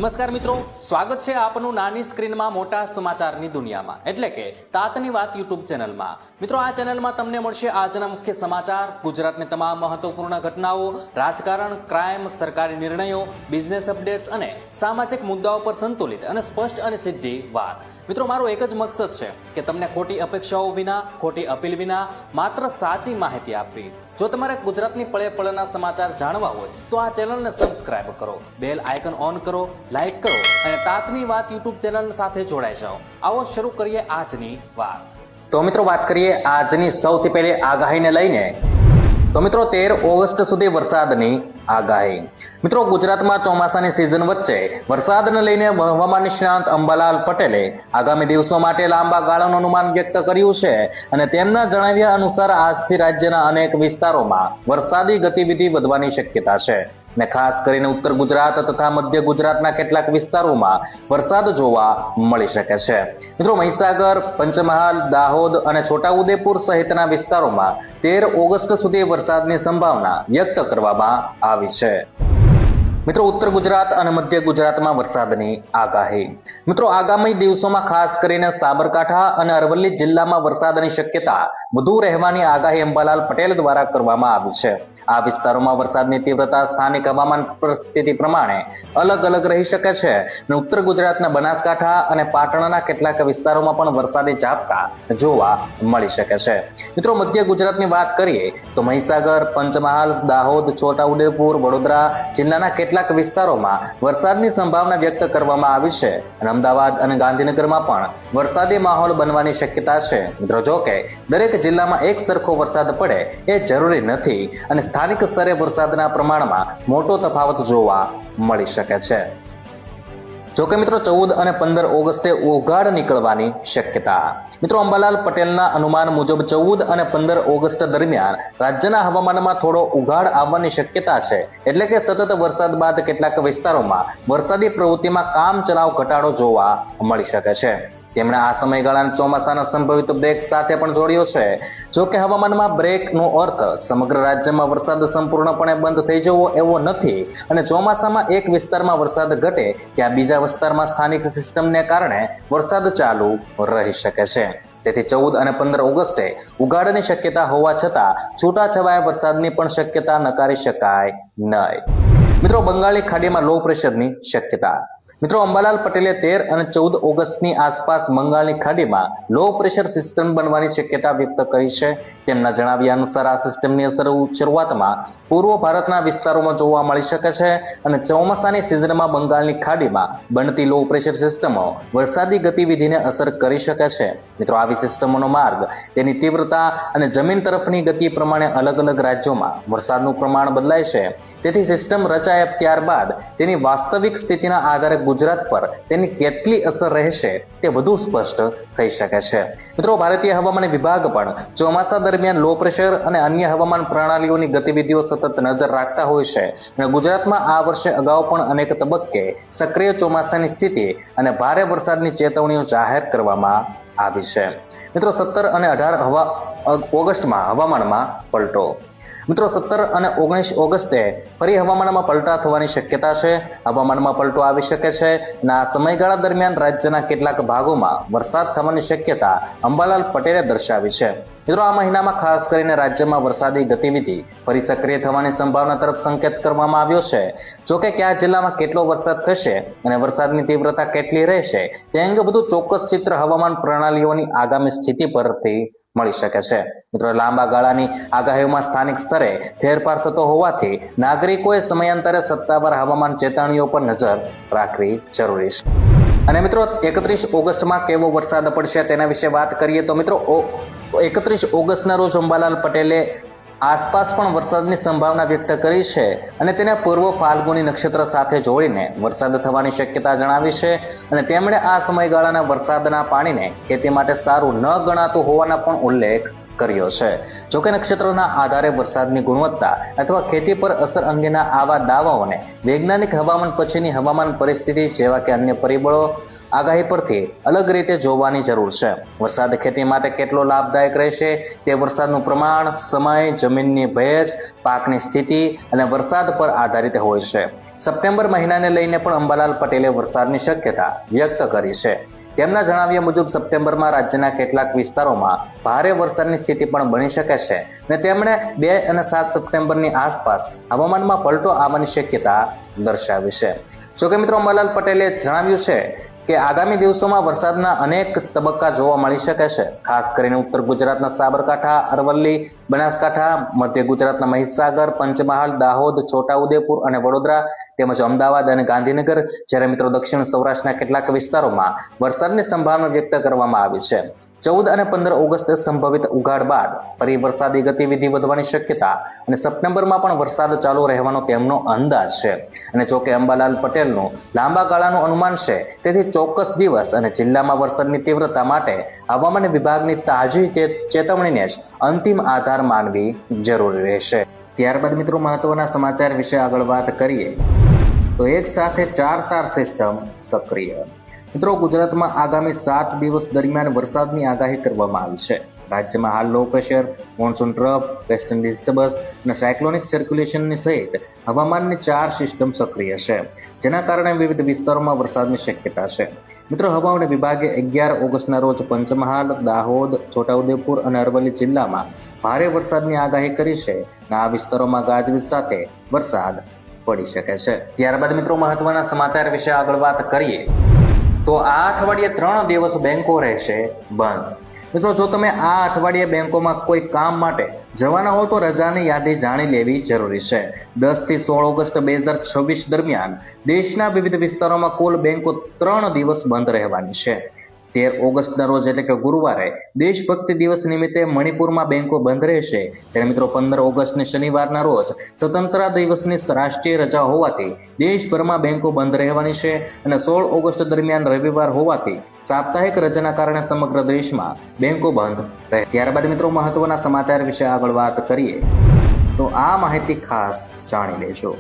નમસ્કાર મિત્રો, સ્વાગત છે આપનું નાની સ્ક્રીનમાં મોટા સમાચારની દુનિયામાં એટલે કે તાતની વાત યુટ્યુબ ચેનલમાં। મિત્રો, આ ચેનલમાં તમને મળશે આજના મુખ્ય સમાચાર, ગુજરાતની તમામ મહત્વપૂર્ણ ઘટનાઓ, રાજકારણ, ક્રાઇમ, સરકારી નિર્ણયો, બિઝનેસ અપડેટ્સ અને સામાજિક મુદ્દાઓ પર સંતુલિત અને સ્પષ્ટ અને સીધી વાત। મિત્રો, મારો એક જ મકસદ છે કે તમને ખોટી અપેક્ષાઓ વિના, ખોટી અપીલ વિના માત્ર સાચી માહિતી આપવી। જો તમારે ગુજરાતની પળે પળના સમાચાર જાણવા હોય તો આ ચેનલને સબસ્ક્રાઇબ કરો, બેલ આઇકન ઓન કરો, લાઈક કરો અને તાતની વાત યુટ્યુબ ચેનલ સાથે જોડાઈ જાઓ। આવો શરૂ કરીએ આજની વાત। તો મિત્રો, વાત કરીએ આજની સૌથી પહેલી આગાહીને લઈને। તો મિત્રો, 13 ઓગસ્ટ સુધી વરસાદની આગાહી। મિત્રો, ગુજરાતમાં ચોમાસાની સિઝન વચ્ચે વરસાદને લઈને હવામાન નિષ્ણાંત અંબાલાલ પટેલે આગામી દિવસો માટે લાંબા ગાળાનું અનુમાન વ્યક્ત કર્યું છે અને તેમના જણાવ્યા અનુસાર આજથી રાજ્યના અનેક વિસ્તારોમાં વરસાદી ગતિવિધિ વધવાની શક્યતા છે અને ખાસ કરીને ઉત્તર ગુજરાત તથા મધ્ય ગુજરાતના કેટલાક વિસ્તારોમાં વરસાદ જોવા મળી શકે છે। મિત્રો, મહીસાગર, પંચમહાલ, દાહોદ અને છોટાઉદેપુર સહિતના વિસ્તારોમાં 13 ઓગસ્ટ સુધી વરસાદની સંભાવના વ્યક્ત કરવામાં આવી છે। મિત્રો, ઉત્તર ગુજરાત અને મધ્ય ગુજરાતમાં વરસાદની આગાહી। મિત્રો, આગામી દિવસોમાં ખાસ કરીને સાબરકાંઠા અને અરવલ્લી જિલ્લામાં વરસાદની શક્યતા વધુ રહેવાની આગાહી અંબાલાલ પટેલ દ્વારા કરવામાં આવી છે। આ વિસ્તારોમાં વરસાદની તીવ્રતા સ્થાનિક હવામાન પરિસ્થિતિ પ્રમાણે અલગ અલગ રહી શકે છે અને ઉત્તર ગુજરાતના બનાસકાંઠા અને પાટણના કેટલાક વિસ્તારોમાં પણ વરસાદી ઝાપટા જોવા મળી શકે છે। મિત્રો, મધ્ય ગુજરાતની વાત કરીએ તો મહીસાગર, પંચમહાલ, દાહોદ, છોટાઉદેપુર, વડોદરા જિલ્લાના કેટલાક વિસ્તારોમાં વરસાદની સંભાવના વ્યક્ત કરવામાં આવી છે અને અમદાવાદ અને ગાંધીનગરમાં પણ વરસાદી માહોલ બનવાની શક્યતા છે। મિત્રો, જો કે દરેક જિલ્લામાં એક સરખો વરસાદ પડે એ જરૂરી નથી અને સ્થાનિક સ્તરે વરસાદના પ્રમાણમાં મોટો તફાવત જોવા મળી શકે છે। જોકે મિત્રો, 14 અને 15 ઓગસ્ટે ઉઘાડ નીકળવાની શક્યતા। મિત્રો, અંબાલાલ પટેલના અનુમાન મુજબ 14 અને 15 ઓગસ્ટ દરમિયાન રાજ્યના હવામાનમાં થોડો ઉઘાડ આવવાની શક્યતા છે, એટલે કે સતત વરસાદ બાદ કેટલાક વિસ્તારોમાં વરસાદી પ્રવૃત્તિમાં કામચલાઉ ઘટાડો જોવા મળી શકે છે। તેમણે આ સમયગાળાને ચોમાસાના સંભવિત બ્રેક સાથે પણ જોડ્યો છે। જો કે હવામાનમાં બ્રેકનો અર્થ સમગ્ર રાજ્યમાં વરસાદ સંપૂર્ણપણે બંધ થઈ જવો એવો નથી અને ચોમાસામાં એક વિસ્તારમાં વરસાદ ઘટે ત્યાં બીજા વિસ્તારમાં સ્થાનિક સિસ્ટમને કારણે વરસાદ ચાલુ રહી શકે છે। તેથી 14 અને 15 ઓગસ્ટે ઉઘાડની શક્યતા હોવા છતાં છૂટાછવાયા વરસાદની પણ શક્યતા નકારી શકાય નહીં। મિત્રો, બંગાળની ખાડીમાં લો પ્રેશરની શક્યતા। મિત્રો, અંબાલાલ પટેલે 13 અને 14 ઓગસ્ટની આસપાસ બંગાળની ખાડીમાં લો પ્રેશર સિસ્ટમ બનવાની શક્યતા વ્યક્ત કરી છે। તેમના જણાવ્યા અનુસાર આ સિસ્ટમની અસર શરૂઆતમાં પૂર્વ ભારતના વિસ્તારોમાં જોવા મળી શકે છે અને ચોમાસાની સિઝનમાં બંગાળની ખાડીમાં બનતી લો પ્રેશર સિસ્ટમો વરસાદી ગતિવિધિને અસર કરી શકે છે। મિત્રો, આવી સિસ્ટમોનો માર્ગ, તેની તીવ્રતા અને જમીન તરફની ગતિ પ્રમાણે અલગ અલગ રાજ્યોમાં વરસાદનું પ્રમાણ બદલાય છે। તેથી સિસ્ટમ રચાયા ત્યારબાદ તેની વાસ્તવિક સ્થિતિના આધારે ગુજરાત પર તેની કેટલી અસર રહેશે તે વધુ સ્પષ્ટ થઈ શકે છે। મિત્રો, ભારતીય હવામાન વિભાગ પણ ચોમાસા દરમિયાન લો પ્રેશર અને અન્ય હવામાન પ્રણાલીઓની ગતિવિધિઓ સતત નજર રાખતા હોય છે અને ગુજરાતમાં આ વર્ષે અગાઉ પણ અનેક તબક્કે સક્રિય ચોમાસાની સ્થિતિ અને ભારે વરસાદની ચેતવણીઓ જાહેર કરવામાં આવી છે। મિત્રો, 17 અને 18 ઓગસ્ટમાં હવામાનમાં પલટો। મિત્રો, 17 અને 19 ઓગસ્ટે ફરી હવામાનમાં પલટા થવાની શક્યતા છે। હવામાનમાં પલટો આવી શકે છે અને આ સમયગાળા દરમિયાન રાજ્યના કેટલાક ભાગોમાં વરસાદ થવાની શક્યતા અંબાલાલ પટેલે દર્શાવી છે। મિત્રો, આ મહિનામાં ખાસ કરીને રાજ્યમાં વરસાદી ગતિવિધિ ફરી સક્રિય થવાની સંભાવના તરફ સંકેત કરવામાં આવ્યો છે। જોકે કયા જિલ્લામાં કેટલો વરસાદ થશે અને વરસાદની તીવ્રતા કેટલી રહેશે તે અંગે વધુ ચોક્કસ ચિત્ર હવામાન પ્રણાલીઓની આગામી સ્થિતિ પરથી મળી શકે છે। મિત્રો, લાંબા ગાળાની આગાહીઓમાં સ્થાનિક સ્તરે ફેરફાર થતો હોવાથી નાગરિકોએ સમયાંતરે સત્તાવાર હવામાન ચેતવણીઓ પર નજર રાખવી જરૂરી છે। અને મિત્રો, 31 ઓગસ્ટમાં કેવો વરસાદ પડશે તેના વિશે વાત કરીએ તો મિત્રો, 31 ઓગસ્ટના રોજ અંબાલાલ પટેલે આસપાસ પણ વરસાદની સંભાવના વ્યક્ત કરી છે અને તેને પૂર્વ ફાલ્ગુની નક્ષત્ર સાથે જોડીને વરસાદ થવાની શક્યતા જણાવી છે અને તેમણે આ સમયગાળાના વરસાદના પાણીને ખેતી માટે સારું ન ગણાતું હોવાના પણ ઉલ્લેખ કર્યો છે। જોકે નક્ષત્રના આધારે વરસાદની ગુણવત્તા અથવા ખેતી પર અસર અંગેના આવા દાવાઓને વૈજ્ઞાનિક હવામાન પછીની હવામાન પરિસ્થિતિ જેવા કે અન્ય પરિબળો આગાહી પરથી અલગ રીતે જોવાની જરૂર છે. વરસાદ ખેતી માટે કેટલો લાભદાયક રહેશે તે વરસાદનું પ્રમાણ, સમય, જમીનની ભેજ, પાકની સ્થિતિ અને વરસાદ પર આધારિત હોય છે. સપ્ટેમ્બર મહિનાને લઈને પણ અંબાલાલ પટેલે વરસાદની શક્યતા વ્યક્ત કરી છે. તેમના જણાવ્યા મુજબ સપ્ટેમ્બરમાં રાજ્યના કેટલાક વિસ્તારોમાં ભારે વરસાદની સ્થિતિ પણ બની શકે છે અને તેમણે 2 અને 7 સપ્ટેમ્બરની આસપાસ હવામાનમાં પલટો આવવાની શક્યતા દર્શાવી છે. જોકે મિત્રો અંબાલાલ પટેલે જણાવ્યું છે કે આગામી દિવસોમાં વરસાદના અનેક તબક્કા જોવા મળી શકે છે. ખાસ કરીને ઉત્તર ગુજરાતના સાબરકાંઠા, અરવલ્લી, બનાસકાંઠા, મધ્ય ગુજરાતના મહીસાગર, પંચમહાલ, દાહોદ, છોટાઉદેપુર અને વડોદરા તેમજ અમદાવાદ અને ગાંધીનગર, જ્યારે મિત્રો દક્ષિણ સૌરાષ્ટ્રના કેટલાક વિસ્તારોમાં વરસાદની સંભાવના વ્યક્ત કરવામાં આવી છે. 14 અને 15 ઓગસ્ટે સંભવિત ઉઘાડ બાદ ફરી વરસાદી ગતિવિધિ વધવાની શક્યતા અને સપ્ટેમ્બરમાં પણ વરસાદ ચાલુ રહેવાનો તેમનો અંદાજ છે. અને જોકે અંબાલાલ પટેલનું લાંબા ગાળાનું અનુમાન છે, તેથી ચોક્કસ દિવસ અને જિલ્લામાં વરસાદની તીવ્રતા માટે હવામાન વિભાગની તાજી ચેતવણીને જ અંતિમ આધાર માનવી જરૂરી રહેશે. ત્યારબાદ મિત્રો મહત્વના સમાચાર વિશે આગળ વાત કરીએ તો એક સાથે 4 તાર સિસ્ટમ સક્રિય. મિત્રો ગુજરાતમાં આગામી 7 દિવસ દરમિયાન વરસાદની આગાહી કરવામાં આવી છે. રાજ્યમાં હાલ low pressure, monsoon trough, western disturbance અને સાયક્લોનિક સર્ક્યુલેશનની સહિત હવામાનની 4 સિસ્ટમ સક્રિય છે, જેના કારણે વિવિધ વિસ્તારોમાં વરસાદની શક્યતા છે. મિત્રો હવામાન વિભાગે 11 ઓગસ્ટના રોજ પંચમહાલ, દાહોદ, છોટાઉદેપુર અને અરવલ્લી જિલ્લામાં ભારે વરસાદની આગાહી કરી છે અને આ વિસ્તારોમાં ગાજવીજ સાથે વરસાદ પડી શકે છે. ત્યારબાદ મિત્રો મહત્વના સમાચાર વિશે આગળ વાત કરીએ તો આ અઠવાડિયે 3 દિવસ બેંકો રહેશે બંધ. મિત્રો જો તમે આ અઠવાડિયે બેંકોમાં કોઈ કામ માટે જવાના હો તો રજાની યાદી જાણી લેવી જરૂરી છે. 10 થી 16 ઓગસ્ટ 2026 દરમિયાન દેશના વિવિધ વિસ્તારોમાં કુલ બેંકો 3 દિવસ બંધ રહેવાની છે. 13 ઓગસ્ટના રોજ એટલે કે ગુરુવારે દેશભક્તિ દિવસ નિમિત્તે મણિપુરમાં બેંકો બંધ રહેશે. ત્યારે મિત્રો 15 ઓગસ્ટને શનિવારના રોજ સ્વતંત્રતા દિવસની રાષ્ટ્રીય રજા હોવાથી દેશભરમાં બેંકો બંધ રહેવાની છે અને 16 ઓગસ્ટ દરમિયાન રવિવાર હોવાથી સાપ્તાહિક રજાના કારણે સમગ્ર દેશમાં બેંકો બંધ રહે. ત્યારબાદ મિત્રો મહત્વના સમાચાર વિશે આગળ વાત કરીએ તો આ માહિતી ખાસ જાણી લેજો.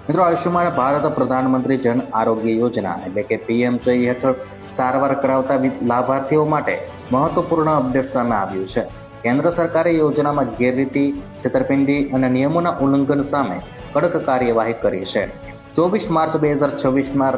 મિત્રો આયુષ્યમાન ભારત પ્રધાનમંત્રી જન આરોગ્ય યોજના એટલે કે PMJE હેઠળ સારવાર કરાવતા લાભાર્થીઓ માટે મહત્વપૂર્ણ અપડેટ સામે આવ્યું છે. કેન્દ્ર સરકારે યોજનામાં ગેરરીતિ, છેતરપિંડી અને નિયમોના ઉલ્લંઘન સામે કડક કાર્યવાહી કરી છે. 24 માર્ચ 2026માં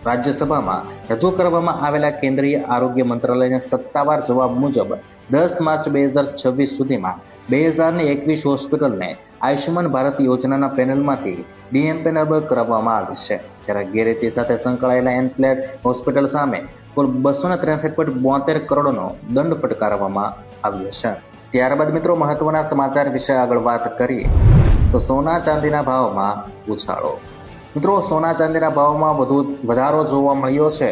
રાજ્યસભામાં રજૂ કરવામાં આવેલા કેન્દ્રીય આરોગ્ય મંત્રાલયના સત્તાવાર જવાબ મુજબ 10 માર્ચ 2026 સુધીમાં 2021 હોસ્પિટલને આયુષ્યમાન ભારત યોજનાના પેનલમાંથી ડીએમ્પેનેબલ કરવામાં આવી છે. જ્યારે ગેરરીતિ સાથે સંકળાયેલા એમ્પ્લેટ હોસ્પિટલ સામે કુલ 263.72 કરોડનો દંડ ફટકારવામાં આવ્યો છે. ત્યારબાદ મિત્રો મહત્વના સમાચાર વિશે આગળ વાત કરીએ તો સોના ચાંદીના ભાવમાં ઉછાળો. મિત્રો સોના ચાંદીના ભાવમાં વધારો જોવા મળ્યો છે.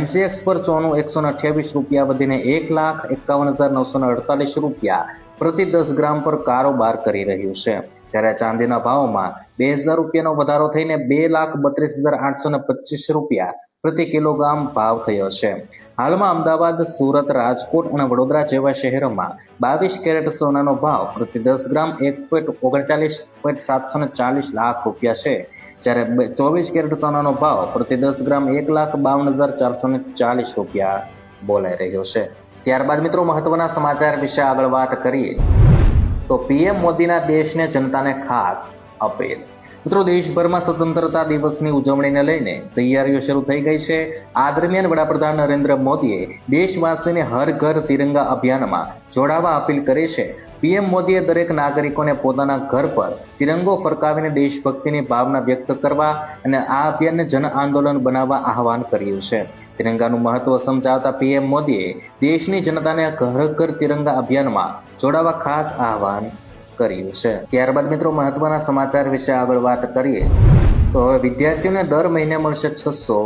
MCX પર સોનું 128 રૂપિયા વધીને 1,51,948 રૂપિયા પ્રતિ 10 ગ્રામ પર કારોબાર કરી રહ્યું છે. જ્યારે ચાંદીના ભાવમાં 2,000 રૂપિયાનો વધારો થઈને 2,32,825 રૂપિયા પ્રતિ કિલોગ્રામ ભાવ થયો છે. હાલમાં અમદાવાદ, સુરત, રાજકોટ અને વડોદરા જેવા શહેરોમાં 22 કેરેટ સોનાનો ભાવ પ્રતિ 10 ગ્રામ 1,39,740 લાખ રૂપિયા છે. જ્યારે 24 કેરેટ સોનાનો ભાવ પ્રતિ 10 ગ્રામ 1,52,440 રૂપિયા બોલાઈ રહ્યો છે. ત્યારબાદ મિત્રો મહત્વના સમાચાર વિશે આગળ વાત કરીએ તો PM મોદીના દેશને જનતાને ખાસ અપીલ. મિત્રો દેશભરમાં સ્વતંત્રતા દિવસની ઉજવણીને લઈને તૈયારીઓ શરૂ થઈ ગઈ છે. આ દરમિયાન વડાપ્રધાન નરેન્દ્ર મોદીએ દેશવાસીઓને હર ઘર તિરંગા અભિયાનમાં જોડાવા અપીલ કરી છે. PM મોદીએ દરેક નાગરિકોને પોતાના ઘર પર તિરંગો ફરકાવીને દેશભક્તિની ભાવના વ્યક્ત કરવા અને આ અભિયાનને જન આંદોલન બનાવવા આહવાન કર્યું છે. તિરંગાનું મહત્વ સમજાવતા PM મોદીએ દેશની જનતાને ઘર ઘર તિરંગા અભિયાનમાં જોડાવા ખાસ આહવાન કર્યું છે. ત્યારબાદ મિત્રો મહત્વના સમાચાર વિશે આગળ વાત કરીએ તો હવે વિદ્યાર્થીઓને દર મહિને મળશે 600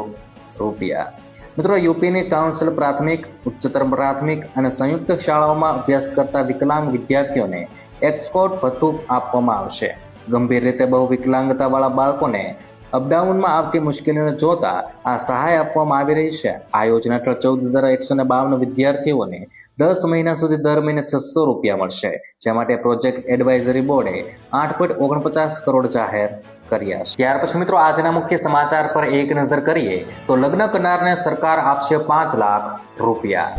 રૂપિયા. મિત્રો યુપીની કાઉન્સિલ પ્રાથમિક, ઉચ્ચતર પ્રાથમિક અને સંયુક્ત શાળાઓમાં અભ્યાસ કરતા વિકલાંગ વિદ્યાર્થીઓને એસ્કોર્ટ ભથ્થું આપવામાં આવશે. ગંભીર રીતે બહુ વિકલાંગતાવાળા બાળકોને અપડાઉનમાં આવતી મુશ્કેલીઓને જોતા આ સહાય આપવામાં આવી રહી છે. આ યોજના હેઠળ 14,152 વિદ્યાર્થીઓને 10 મહિના સુધી દર મહિને 600 રૂપિયા મળશે, જે માટે પ્રોજેક્ટ એડવાઇઝરી બોર્ડે 8.49 કરોડ જાહેર કર્યા છે. ત્યાર પછી મિત્રો આજના મુખ્ય સમાચાર પર એક નજર કરીએ તો લગ્ન કરનારને સરકાર આપશે 5 લાખ રૂપિયા.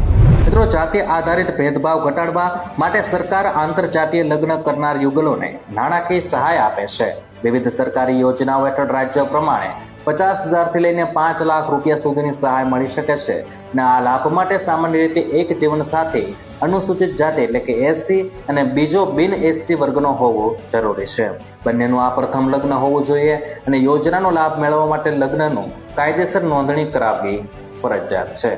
મિત્રો જાતિ આધારિત ભેદભાવ ઘટાડવા માટે સરકાર આંતરજાતીય લગ્ન કરનાર યુગલોને નાણાકીય સહાય આપે છે. વિવિધ સરકારી યોજનાઓ હેઠળ રાજ્ય પ્રમાણે 50,000 થી લઈને 5 લાખ રૂપિયા સુધીની સહાય મળી શકે છે. અને આ લાભ માટે સામાન્ય રીતે એક જીવનસાથી અનુસૂચિત જાતિ એટલે કે એસસી અને બીજો બિન એસસી વર્ગનો હોવો જરૂરી છે. બંનેનું આ પ્રથમ લગ્ન હોવું જોઈએ અને યોજનાનો લાભ મેળવવા માટે લગ્નનું કાયદેસર નોંધણી કરાવવી ફરજિયાત છે.